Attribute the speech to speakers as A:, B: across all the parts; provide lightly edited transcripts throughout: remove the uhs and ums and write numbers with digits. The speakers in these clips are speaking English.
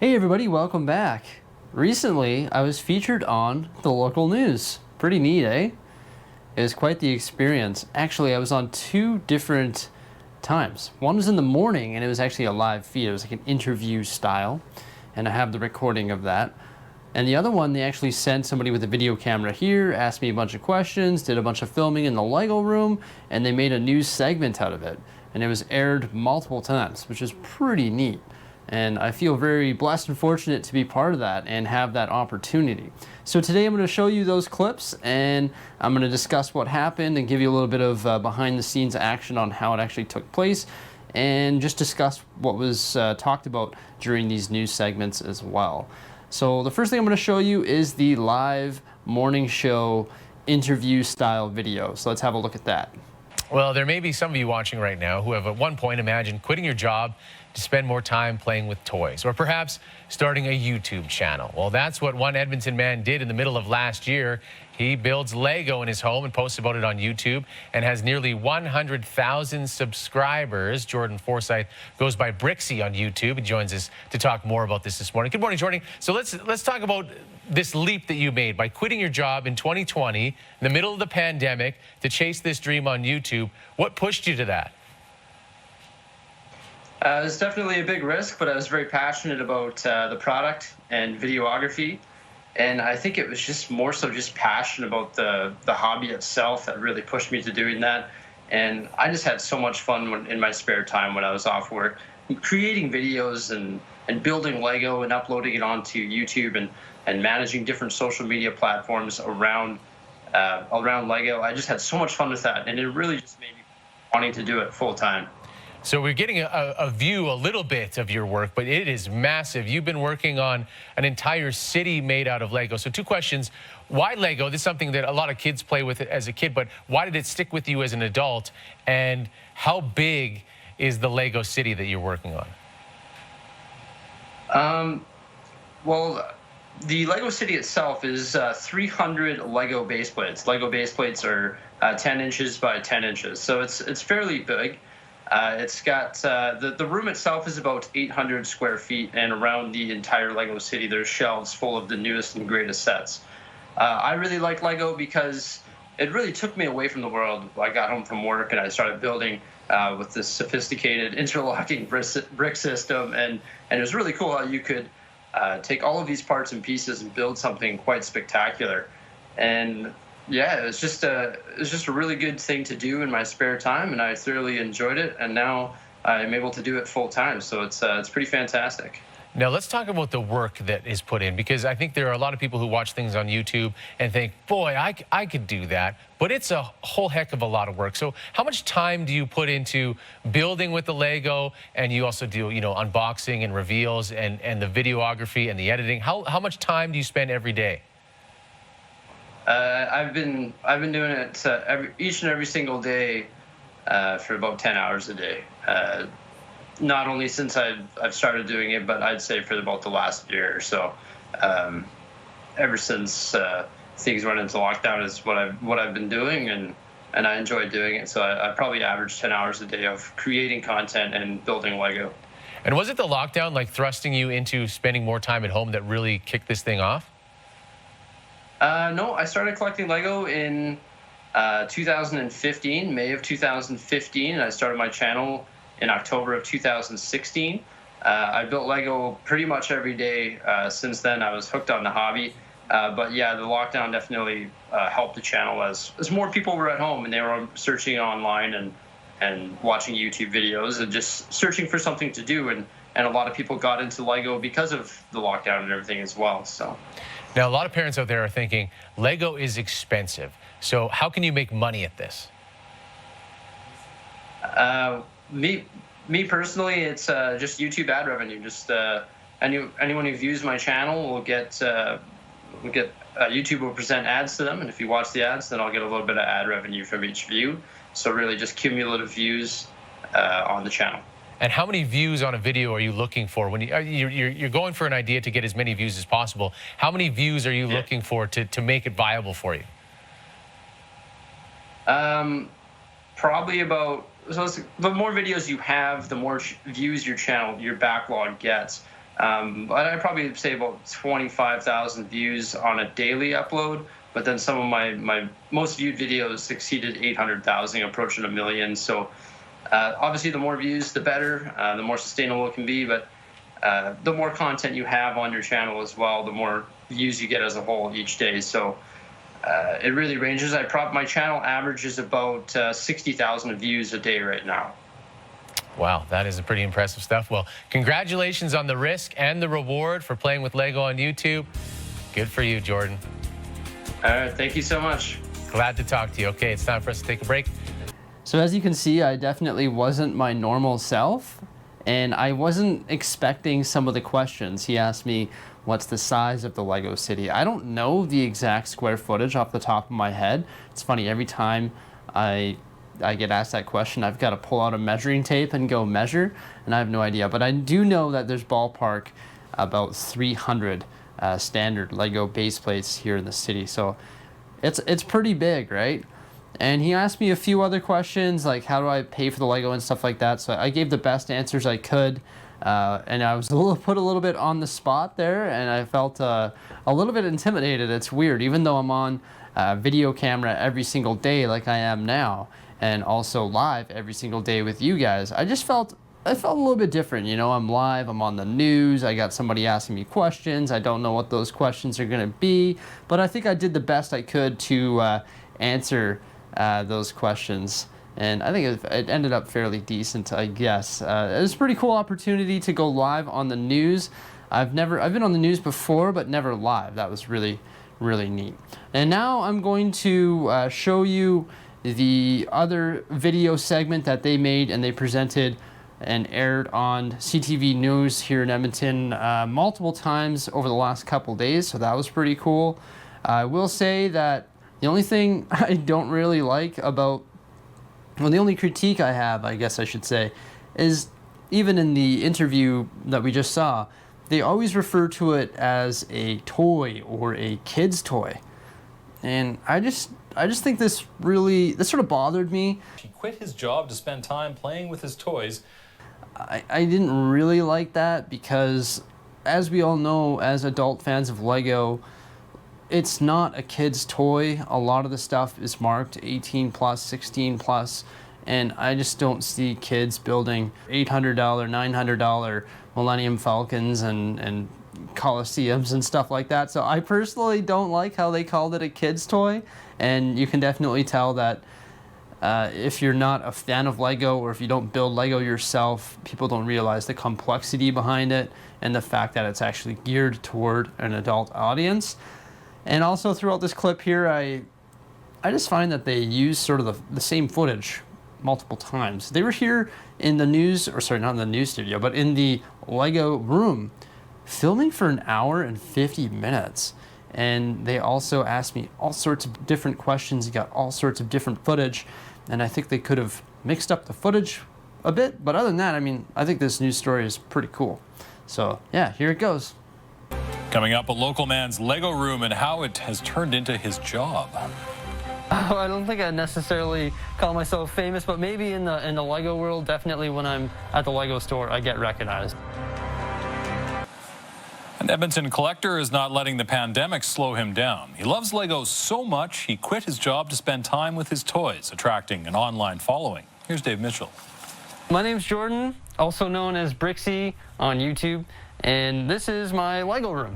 A: Hey everybody, welcome back. Recently, I was featured on the local news. Pretty neat, eh? It was quite the experience. Actually, I was on two different times. One was in the morning, and it was actually a live feed. It was like an interview style, and I have the recording of that. And the other one, they actually sent somebody with a video camera here, asked me a bunch of questions, did a bunch of filming in the Lego room, and they made a news segment out of it. And it was aired multiple times, which is pretty neat. And I feel very blessed and fortunate to be part of that and have that opportunity. So today I'm going to show you those clips, and I'm going to discuss what happened and give you a little bit of behind the scenes action on how it actually took place, and just discuss what was talked about during these news segments as well. So the first thing I'm going to show you is the live morning show interview style video. So let's have a look at that.
B: Well, there may be some of you watching right now who have at one point imagined quitting your job to spend more time playing with toys, or perhaps starting a YouTube channel. Well, that's what one Edmonton man did in the middle of last year. He builds Lego in his home and posts about it on YouTube and has nearly 100,000 subscribers. Jordan Forsyth goes by Bricksie on YouTube. He joins us to talk more about this morning. Good morning, Jordan. So let's talk about this leap that you made by quitting your job in 2020, in the middle of the pandemic, to chase this dream on YouTube. What pushed you to that?
A: It was definitely a big risk, but I was very passionate about the product and videography. And I think it was just more so just passion about the hobby itself that really pushed me to doing that. And I just had so much fun in my spare time when I was off work, creating videos and building Lego and uploading it onto YouTube and managing different social media platforms around Lego. I just had so much fun with that, and it really just made me wanting to do it full time.
B: So we're getting a view, a little bit of your work, but it is massive. You've been working on an entire city made out of Lego. So two questions. Why Lego? This is something that a lot of kids play with as a kid, but why did it stick with you as an adult? And how big is the Lego city that you're working on?
A: Well, the Lego city itself is 300 Lego base plates. Lego base plates are 10 inches by 10 inches, so it's fairly big. It's got the room itself is about 800 square feet, and around the entire Lego city there's shelves full of the newest and greatest sets. I really like Lego because it really took me away from the world. I got home from work and I started building with this sophisticated interlocking brick system, and it was really cool how you could take all of these parts and pieces and build something quite spectacular. And yeah, it was just a really good thing to do in my spare time, and I thoroughly enjoyed it. And now I'm able to do it full time, so it's pretty fantastic.
B: Now let's talk about the work that is put in, because I think there are a lot of people who watch things on YouTube and think, boy, I could do that, but it's a whole heck of a lot of work. So how much time do you put into building with the Lego, and you also do, unboxing and reveals and the videography and the editing? How much time do you spend every day?
A: I've been doing it each and every single day for about 10 hours a day. Not only since I've started doing it, but I'd say for about the last year or so. Ever since things went into lockdown is what I've been doing, and I enjoy doing it. So I probably average 10 hours a day of creating content and building Lego.
B: And was it the lockdown, like thrusting you into spending more time at home, that really kicked this thing off?
A: No, I started collecting Lego in 2015, May of 2015, and I started my channel in October of 2016. I built Lego pretty much every day since then. I was hooked on the hobby. But yeah, the lockdown definitely helped the channel as more people were at home and they were searching online and watching YouTube videos and just searching for something to do. And a lot of people got into Lego because of the lockdown and everything as well. So.
B: Now, a lot of parents out there are thinking, Lego is expensive. So how can you make money at this?
A: Me personally, it's just YouTube ad revenue. Just anyone who views my channel will get YouTube will present ads to them, and if you watch the ads, then I'll get a little bit of ad revenue from each view. So really, just cumulative views on the channel.
B: And how many views on a video are you looking for when you're going for an idea to get as many views as possible? How many views are you looking for to make it viable for you?
A: Probably about, so the more videos you have, the more views your backlog gets. But I'd probably say about 25,000 views on a daily upload. But then some of my most viewed videos exceeded 800,000, approaching 1 million. So obviously, the more views, the better, the more sustainable it can be. But the more content you have on your channel as well, the more views you get as a whole each day. So it really ranges. My channel averages about 60,000 views a day right now.
B: Wow, that is pretty impressive stuff. Well, congratulations on the risk and the reward for playing with Lego on YouTube. Good for you, Jordan.
A: All right, thank you so much.
B: Glad to talk to you. Okay, it's time for us to take a break.
A: So as you can see, I definitely wasn't my normal self, and I wasn't expecting some of the questions. He asked me, what's the size of the Lego city? I don't know the exact square footage off the top of my head. It's funny, every time I get asked that question, I've got to pull out a measuring tape and go measure, and I have no idea. But I do know that there's ballpark about 300 standard Lego base plates here in the city. So it's pretty big, right? And he asked me a few other questions, like how do I pay for the Lego and stuff like that. So I gave the best answers I could. And I was put a little bit on the spot there, and I felt a little bit intimidated. It's weird, even though I'm on video camera every single day like I am now, and also live every single day with you guys. I felt a little bit different. You know, I'm live, I'm on the news, I got somebody asking me questions. I don't know what those questions are gonna be, but I think I did the best I could to answer those questions. And I think it ended up fairly decent, I guess. It was a pretty cool opportunity to go live on the news. I've been on the news before, but never live. That was really, really neat. And now I'm going to show you the other video segment that they made and they presented and aired on CTV News here in Edmonton multiple times over the last couple days. So that was pretty cool. I will say that the only thing I don't really like about, well, the only critique I have, I guess I should say, is even in the interview that we just saw, they always refer to it as a toy or a kid's toy. And I just think this sort of bothered me.
C: He quit his job to spend time playing with his toys.
A: I didn't really like that because, as we all know, as adult fans of Lego, it's not a kid's toy. A lot of the stuff is marked 18 plus, 16 plus, and I just don't see kids building $800, $900 Millennium Falcons and Colosseums and stuff like that. So I personally don't like how they called it a kid's toy, and you can definitely tell that if you're not a fan of Lego or if you don't build Lego yourself, people don't realize the complexity behind it and the fact that it's actually geared toward an adult audience. And also throughout this clip here, I just find that they use sort of the same footage multiple times. They were here in the news, or sorry, not in the news studio, but in the Lego room, filming for 1 hour and 50 minutes. And they also asked me all sorts of different questions, got all sorts of different footage, and I think they could have mixed up the footage a bit, but other than that, I mean, I think this news story is pretty cool. So yeah, here it goes.
C: Coming up, a local man's Lego room and how it has turned into his job.
A: Oh, I don't think I'd necessarily call myself famous, but maybe in the Lego world, definitely when I'm at the Lego store, I get recognized.
C: An Edmonton collector is not letting the pandemic slow him down. He loves Lego so much, he quit his job to spend time with his toys, attracting an online following. Here's Dave Mitchell.
A: My name's Jordan, also known as Bricksie on YouTube, and this is my Lego room.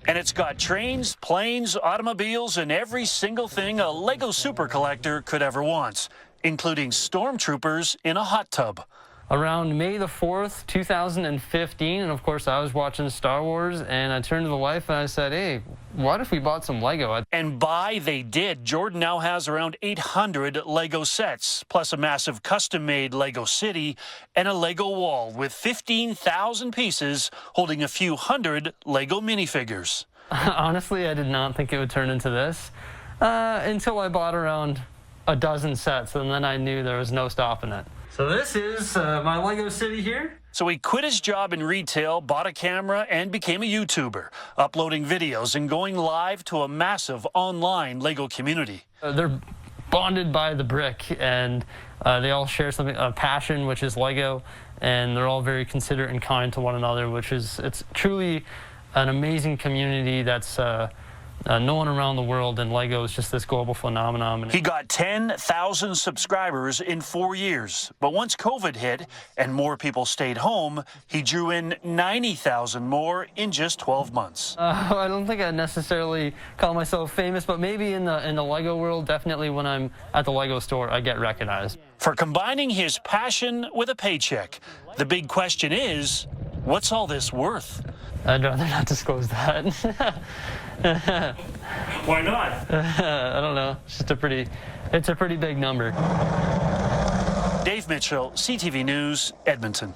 D: And it's got trains, planes, automobiles, and every single thing a Lego super collector could ever want, including stormtroopers in a hot tub.
A: Around May the 4th, 2015, and of course I was watching Star Wars, and I turned to the wife and I said, hey, what if we bought some Lego?
D: And buy they did. Jordan now has around 800 Lego sets, plus a massive custom-made Lego city and a Lego wall with 15,000 pieces holding a few hundred Lego minifigures.
A: Honestly, I did not think it would turn into this until I bought around a dozen sets, and then I knew there was no stopping it. So this is my Lego city here.
D: So he quit his job in retail, bought a camera, and became a YouTuber, uploading videos and going live to a massive online Lego community.
A: They're bonded by the brick, and they all share something, a passion, which is Lego. and they're all very considerate and kind to one another, it's truly an amazing community that's known around the world, and Lego is just this global phenomenon.
D: He got 10,000 subscribers in 4 years, but once COVID hit and more people stayed home, he drew in 90,000 more in just 12 months.
A: I don't think I'd necessarily call myself famous, but maybe in the Lego world, definitely when I'm at the Lego store, I get recognized.
D: For combining his passion with a paycheck, the big question is, what's all this worth?
A: I'd rather not disclose that.
D: Why not?
A: I don't know. It's a pretty big number.
D: Dave Mitchell, CTV News, Edmonton.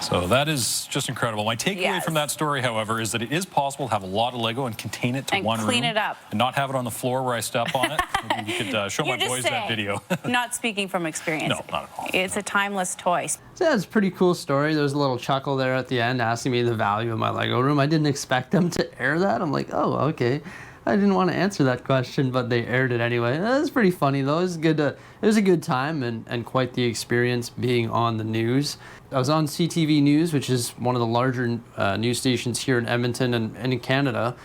C: So that is just incredible. My takeaway from that story, however, is that it is possible to have a lot of Lego and contain it to
E: and
C: one room.
E: clean it up.
C: And not have it on the floor where I step on it. Maybe you could show my boys that video.
E: Not speaking from experience.
C: No, not at all.
E: It's a timeless toy.
A: So yeah, it's a pretty cool story. There was a little chuckle there at the end asking me the value of my Lego room. I didn't expect them to air that. I'm like, oh, okay. I didn't want to answer that question, but they aired it anyway. It was pretty funny though. It was a good time and quite the experience being on the news. I was on CTV News, which is one of the larger news stations here in Edmonton and in Canada.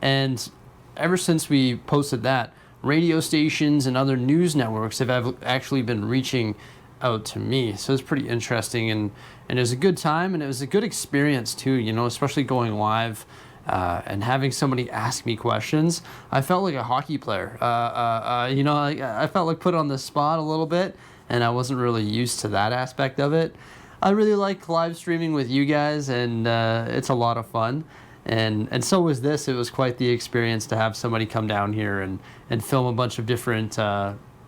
A: And ever since we posted that, radio stations and other news networks have actually been reaching out to me. So it's pretty interesting, and it was a good time, and it was a good experience too, you know, especially going live. And having somebody ask me questions, I felt like a hockey player. You know, I felt like put on the spot a little bit, and I wasn't really used to that aspect of it. I really like live streaming with you guys, and it's a lot of fun. And so was this. It was quite the experience to have somebody come down here and film a bunch of different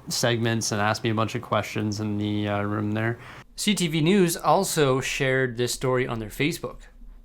A: segments and ask me a bunch of questions in the room there. CTV News also shared this story on their Facebook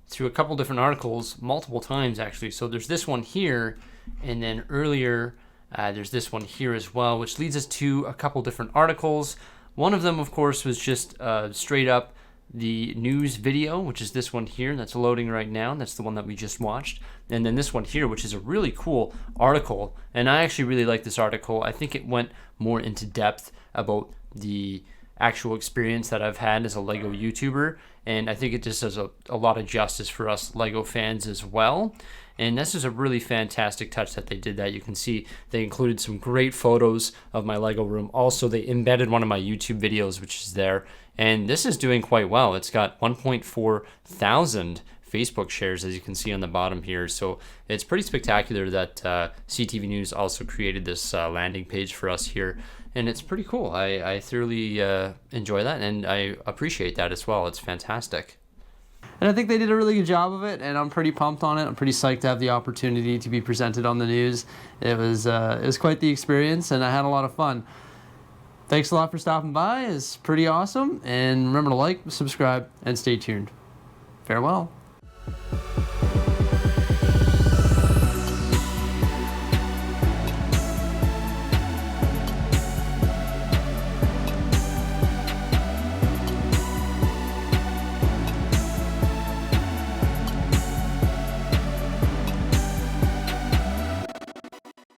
A: through a couple different articles, multiple times actually. So there's this one here, and then earlier there's this one here as well, which leads us to a couple different articles. One of them, of course, was just straight up the news video, which is this one here that's loading right now. That's the one that we just watched. And then this one here, which is a really cool article. And I actually really like this article. I think it went more into depth about the actual experience that I've had as a Lego YouTuber, and I think it just does a lot of justice for us Lego fans as well. And this is a really fantastic touch that they did that. You can see they included some great photos of my Lego room. Also, they embedded one of my YouTube videos, which is there, and this is doing quite well. It's got 1.4 thousand Facebook shares, as you can see on the bottom here. So it's pretty spectacular that CTV News also created this landing page for us here. And it's pretty cool. I thoroughly enjoy that, and I appreciate that as well. It's fantastic. And I think they did a really good job of it, and I'm pretty pumped on it. I'm pretty psyched to have the opportunity to be presented on the news. It was quite the experience, and I had a lot of fun. Thanks a lot for stopping by. It's pretty awesome. And remember to like, subscribe, and stay tuned. Farewell.